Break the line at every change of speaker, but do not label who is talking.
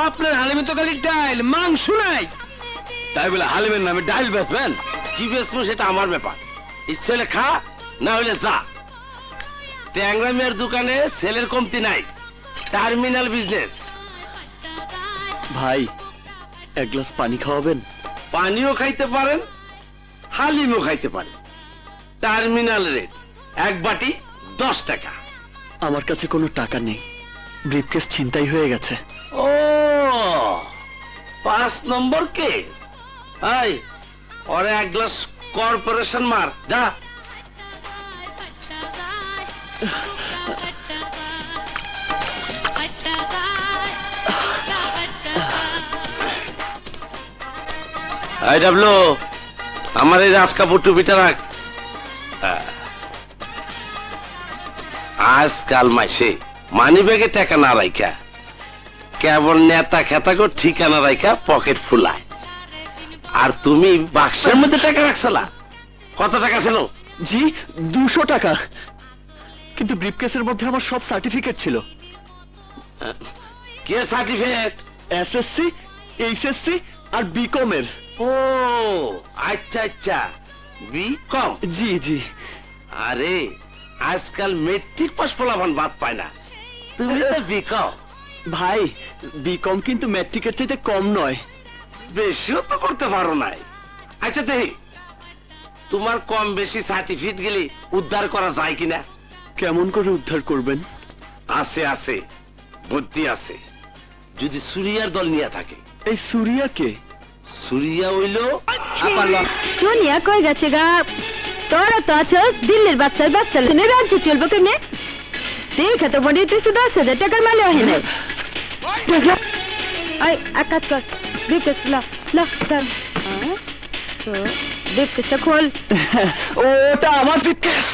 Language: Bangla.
আপনার হালিমে তো খালি ডাইল, মাংস নাই।
তাই বলে হালিমের নামে ডাইল বেচবেন? কি বেচবো সেটা আমার ব্যাপার। ইচ্ছে হলে খা, না হলে যা। ট্যাংরা মিয়ার দোকানে সেলের কমতি নাই, টার্মিনাল বিজনেস।
ভাই, এক গ্লাস পানি খাওয়াবেন?
পানিও খাইতে পারেন, হালিমও খাইতে পারেন। টার্মিনাল রেট, এক বাটি 10 টাকা।
আমার কাছে কোনো টাকা নেই, ব্রিফকেস ছিনতাই হয়ে গেছে।
ও 5 নম্বর কেস। এই ওরে এক গ্লাস কর্পোরেশন মার, যা। এই ডাবলু, আমার এই রাজকাপুর টুপিটা রাখ। আজকাল মাসে মানি ব্যাগে টাকা না রাখা, কেবল নেতা খেতা করে ঠিকানা রাখা পকেট ফুলায়। আর তুমি বাক্সের মধ্যে টাকা রাখছিলা? কত টাকা ছিল?
জি 200 টাকা, কিন্তু ব্রিফকেসের মধ্যে আমার সব সার্টিফিকেট ছিল।
কে সার্টিফিকেট?
এসএসসি, এইচএসসি আর বিকম এর।
ও আচ্ছা আচ্ছা, বিকম।
জি জি।
আরে আজকাল মেট্রিক পাস ফলাফল বাদ পায় না, তুমি তো বিকম।
ভাই, বিকম কিন্তু ম্যাট্রিকের চাইতে কম নয়।
বেশিও তো করতে পারো নাই। আচ্ছা দেখি তোমার কম বেশি সার্টিফিকেট গেলে উদ্ধার করা যায় কিনা।
কেমন করে উদ্ধার করবেন?
আছে আছে, বুদ্ধি আছে। যদি সুরিয়ার দল নিয়ে থাকে।
এই সুরিয়া কে?
সুরিয়া হইল
দুনিয়া কই গেছে গা? তোরা তো আছো দিল্লির বাচ্চার ব্যবসা, রাজ্য চলবো কেনে? দেখে তো মনে হইতেছে 10,000 টাকার মালে হয় না। এক কাজ কর, ব্রিফকেস লা লা ধর। ব্রিফকেসটা খোল।
ওটা আমার ব্রিফকেস।